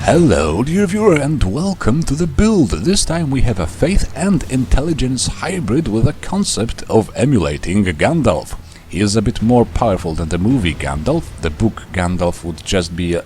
Hello dear viewer and welcome to the build. This time we have a faith and intelligence hybrid with a concept of emulating Gandalf. He is a bit more powerful than the movie Gandalf. The book Gandalf would just be a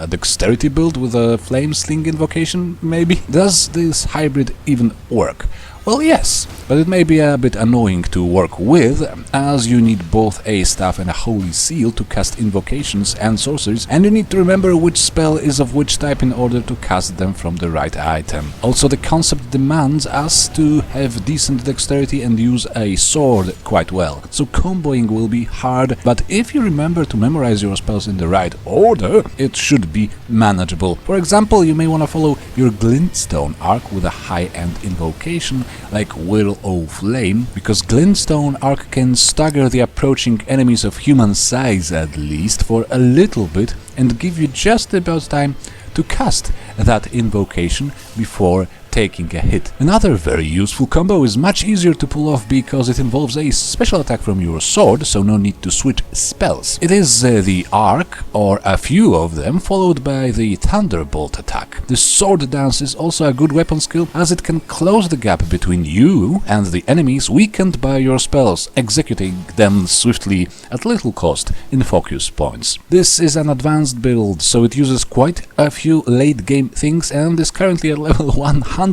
dexterity build with a flame sling invocation, maybe? Does this hybrid even work? Well, yes, but it may be a bit annoying to work with, as you need both a staff and a holy seal to cast invocations and sorceries, and you need to remember which spell is of which type in order to cast them from the right item. Also, the concept demands us to have decent dexterity and use a sword quite well, so comboing will be hard, but if you remember to memorize your spells in the right order, it should be manageable. For example, you may want to follow your glintstone arc with a high-end invocation, like Will o' Flame, because Glintstone Arc can stagger the approaching enemies of human size at least for a little bit and give you just about time to cast that invocation before taking a hit. Another very useful combo is much easier to pull off because it involves a special attack from your sword, so no need to switch spells. It is the arc, or a few of them, followed by the thunderbolt attack. The sword dance is also a good weapon skill, as it can close the gap between you and the enemies weakened by your spells, executing them swiftly at little cost in focus points. This is an advanced build, so it uses quite a few late game things and is currently at level 160.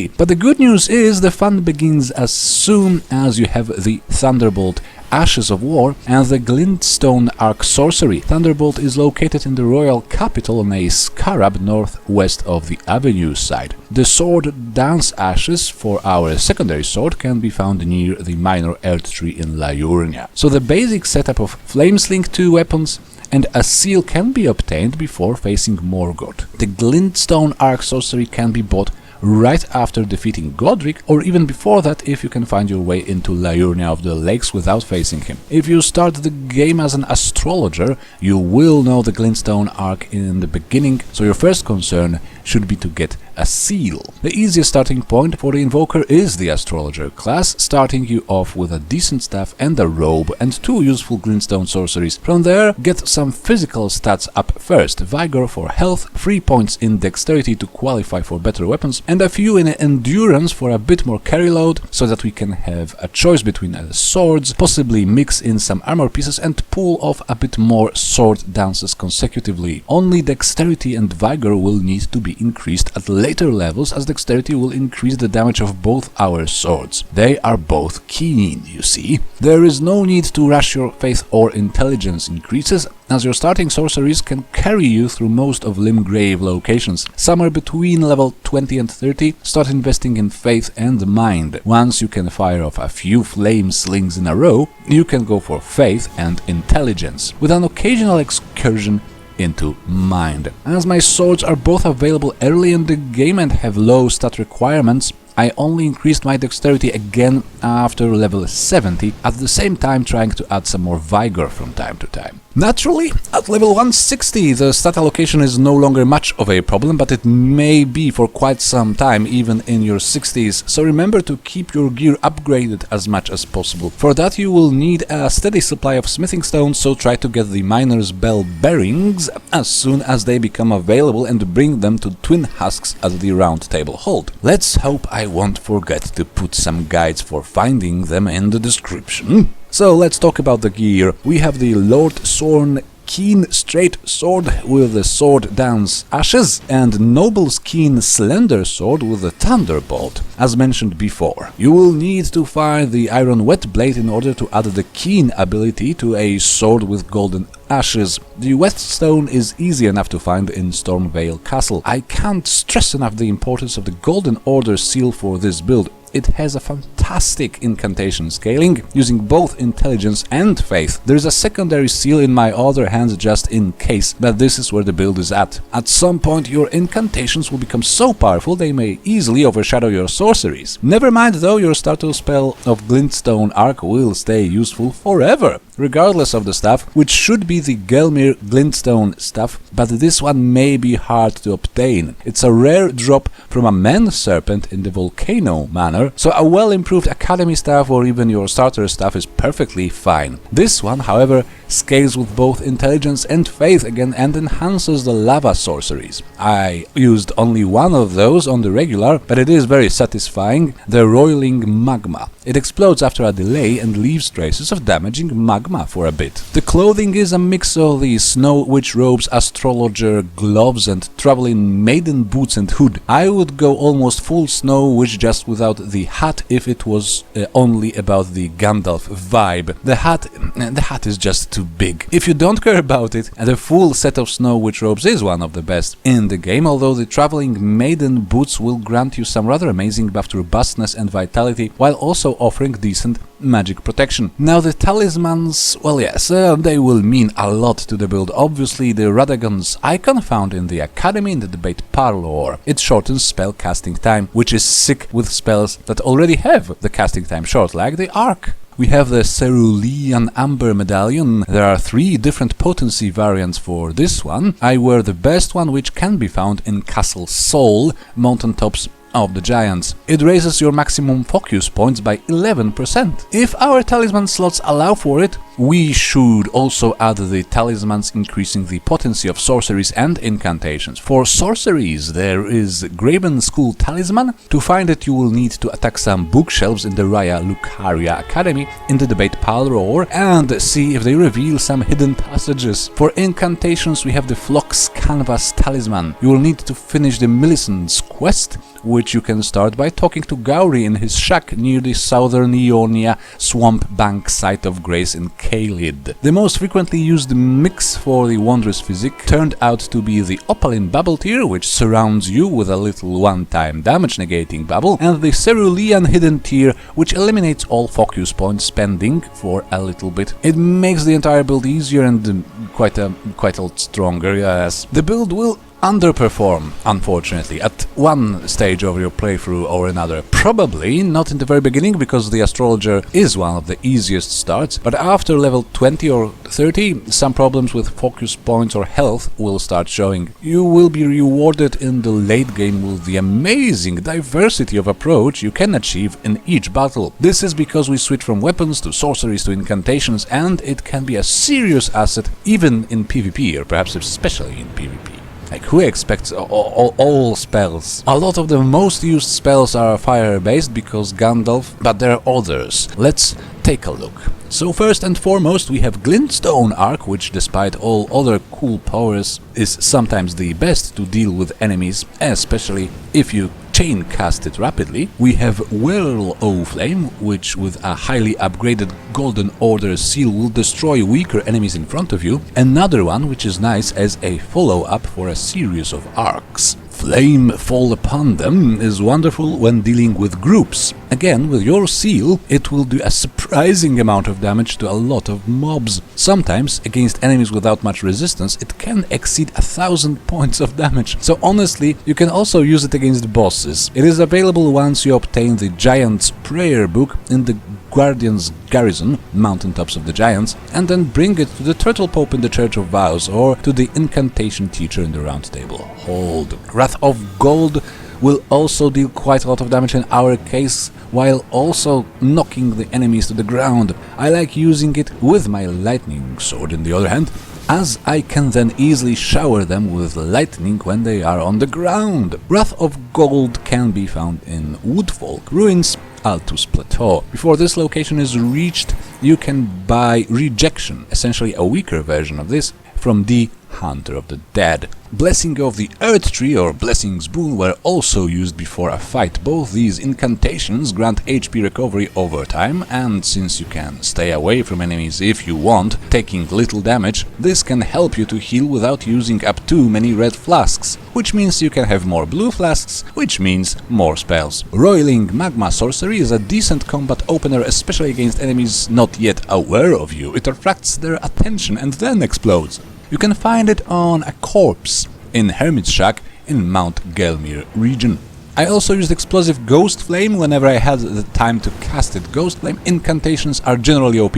But the good news is the fun begins as soon as you have the Thunderbolt Ashes of War and the Glintstone Arc Sorcery. Thunderbolt is located in the royal capital on a scarab northwest of the Avenue side. The Sword Dance Ashes for our secondary sword can be found near the minor Erdtree in Liurnia. So the basic setup of Flamesling 2 weapons and a seal can be obtained before facing Morgoth. The Glintstone Arc Sorcery can be bought right after defeating Godric, or even before that if you can find your way into Liurnia of the Lakes without facing him. If you start the game as an astrologer, you will know the Glintstone Arc in the beginning, so your first concern should be to get a seal. The easiest starting point for the Invoker is the Astrologer class, starting you off with a decent staff and a robe and 2 useful Glintstone sorceries. From there, get some physical stats up first: Vigor for health, 3 points in dexterity to qualify for better weapons, and a few in endurance for a bit more carry load, so that we can have a choice between swords, possibly mix in some armor pieces and pull off a bit more sword dances consecutively. Only dexterity and vigor will need to be increased at later levels, as dexterity will increase the damage of both our swords. They are both keen, you see. There is no need to rush your faith or intelligence increases, as your starting sorceries can carry you through most of Limgrave locations. Somewhere between level 20 and 30, start investing in faith and mind. Once you can fire off a few flame slings in a row, you can go for faith and intelligence, with an occasional excursion into mind. As my swords are both available early in the game and have low stat requirements, I only increased my dexterity again after level 70, at the same time trying to add some more vigor from time to time. Naturally, at level 160 the stat allocation is no longer much of a problem, but it may be for quite some time, even in your 60s, so remember to keep your gear upgraded as much as possible. For that you will need a steady supply of smithing stones, so try to get the Miner's Bell bearings as soon as they become available and bring them to Twin Husks at the Round Table Hold. Let's hope I won't forget to put some guides for finding them in the description. So let's talk about the gear. We have the Lord Sorn Keen Straight Sword with the Sword Dance Ashes and Noble's Keen Slender Sword with the Thunderbolt. As mentioned before, you will need to find the Iron Wet Blade in order to add the Keen ability to a sword with golden ashes. The Whetstone is easy enough to find in Stormvale Castle. I can't stress enough the importance of the Golden Order seal for this build. It has a fantastic incantation scaling, using both intelligence and faith. There is a secondary seal in my other hand just in case, but this is where the build is at. At some point your incantations will become so powerful they may easily overshadow your sorceries. Never mind though, your starter spell of Glintstone Arc will stay useful forever. regardless of the staff, which should be the Gelmir Glintstone staff, but this one may be hard to obtain. It's a rare drop from a man-serpent in the Volcano manor, so a well-improved academy staff or even your starter staff is perfectly fine. This one, however, scales with both intelligence and faith again and enhances the lava sorceries. I used only one of those on the regular, but it is very satisfying, the Roiling Magma. It explodes after a delay and leaves traces of damaging magma for a bit. The clothing is a mix of the Snow Witch robes, astrologer gloves and traveling maiden boots and hood. I would go almost full Snow Witch just without the hat if it was only about the Gandalf vibe. The hat is just too big. If you don't care about it, the full set of Snow Witch robes is one of the best in the game, although the traveling maiden boots will grant you some rather amazing buff to robustness and vitality, while also offering decent magic protection. Now the talismans, well yes, they will mean a lot to the build. Obviously the Radagon's icon found in the Academy in the Debate Parlor. It shortens spell casting time, which is sick with spells that already have the casting time short, like the Arc. We have the Cerulean Amber Medallion. There are 3 different potency variants for this one. I wear the best one, which can be found in Castle Sol, mountaintops of the Giants. It raises your maximum focus points by 11%. If our talisman slots allow for it, we should also add the talismans increasing the potency of sorceries and incantations. For sorceries, there is Graven-School talisman. To find it, you will need to attack some bookshelves in the Raya Lucaria Academy in the Debate Parlor and see if they reveal some hidden passages. For incantations, we have the Flock's Canvas talisman. You will need to finish the Millicent's quest, which you can start by talking to Gowry in his shack near the southern Ionia swamp bank site of Grace in Caelid. The most frequently used mix for the Wondrous Physic turned out to be the Opaline Bubble tier, which surrounds you with a little one-time damage negating bubble, and the Cerulean Hidden tier, which eliminates all focus point spending for a little bit. It makes the entire build easier and quite a lot stronger, yes. The build will underperform, unfortunately, at one stage of your playthrough or another. Probably not in the very beginning, because the Astrologer is one of the easiest starts, but after level 20 or 30, some problems with focus points or health will start showing. You will be rewarded in the late game with the amazing diversity of approach you can achieve in each battle. This is because we switch from weapons to sorceries to incantations, and it can be a serious asset even in PvP, or perhaps especially in PvP. Like, who expects all spells? A lot of the most used spells are fire-based because Gandalf, but there are others. Let's take a look. So first and foremost we have Glintstone Arc, which despite all other cool powers is sometimes the best to deal with enemies, especially if you chain cast it rapidly. We have Whirl-O-Flame, which with a highly upgraded Golden Order seal will destroy weaker enemies in front of you. Another one which is nice as a follow-up for a series of arcs. Flame Fall Upon Them is wonderful when dealing with groups. Again, with your seal, it will do a surprising amount of damage to a lot of mobs. Sometimes, against enemies without much resistance, it can exceed 1000 points of damage. So honestly, you can also use it against bosses. It is available once you obtain the Giant's Prayer Book in the Guardian's Garrison, mountaintops of the Giants, and then bring it to the Turtle Pope in the Church of Vows or to the Incantation Teacher in the Round Table Hold. Wrath of Gold will also deal quite a lot of damage in our case, while also knocking the enemies to the ground. I like using it with my Lightning Sword in the other hand, as I can then easily shower them with lightning when they are on the ground. Wrath of Gold can be found in Woodfolk Ruins, Altus Plateau. Before this location is reached, you can buy Rejection, essentially a weaker version of this, from the Hunter of the Dead. Blessing of the Earth Tree or Blessing's Boon were also used before a fight. Both these incantations grant HP recovery over time, and since you can stay away from enemies if you want, taking little damage, this can help you to heal without using up too many red flasks, which means you can have more blue flasks, which means more spells. Roiling Magma Sorcery is a decent combat opener, especially against enemies not yet aware of you. It attracts their attention and then explodes. You can find it on a corpse in Hermit's Shack in Mount Gelmir region. I also used explosive Ghostflame whenever I had the time to cast it. Ghostflame incantations are generally OP.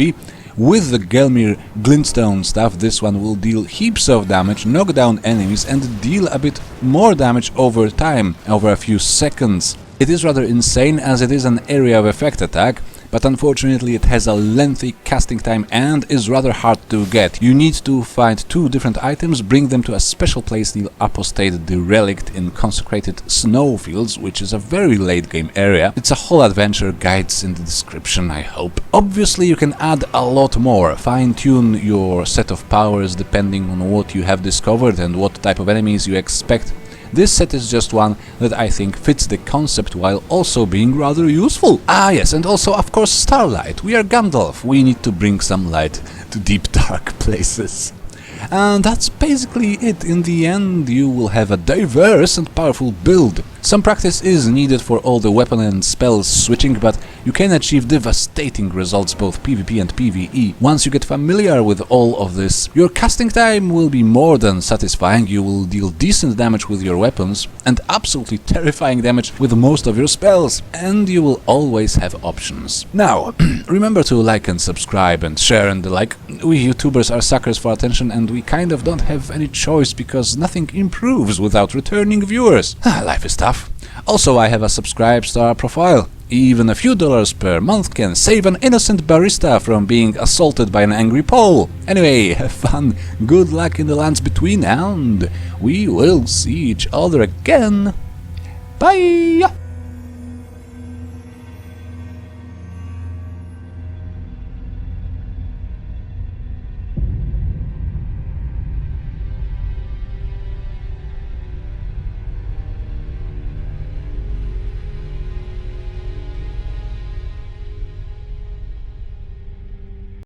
With the Gelmir Glintstone stuff, this one will deal heaps of damage, knock down enemies and deal a bit more damage over time, over a few seconds. It is rather insane as it is an area of effect attack, but unfortunately it has a lengthy casting time and is rather hard to get. You need to find 2 different items, bring them to a special place near Apostate the Relict in Consecrated Snowfields, which is a very late game area. It's a whole adventure, guides in the description, I hope. Obviously you can add a lot more, fine-tune your set of powers depending on what you have discovered and what type of enemies you expect. This set is just one that I think fits the concept while also being rather useful. Ah yes, and also of course Starlight. We are Gandalf, we need to bring some light to deep dark places. And that's basically it. In the end you will have a diverse and powerful build. Some practice is needed for all the weapon and spells switching, but you can achieve devastating results both PvP and PvE. Once you get familiar with all of this, your casting time will be more than satisfying, you will deal decent damage with your weapons and absolutely terrifying damage with most of your spells, and you will always have options. Now, remember to like and subscribe and share and the like. We YouTubers are suckers for attention and we kind of don't have any choice because nothing improves without returning viewers. Life is tough. Also, I have a subscribe star profile. Even a few dollars per month can save an innocent barista from being assaulted by an angry Pole. Anyway, have fun, good luck in the lands between, and we will see each other again. Bye!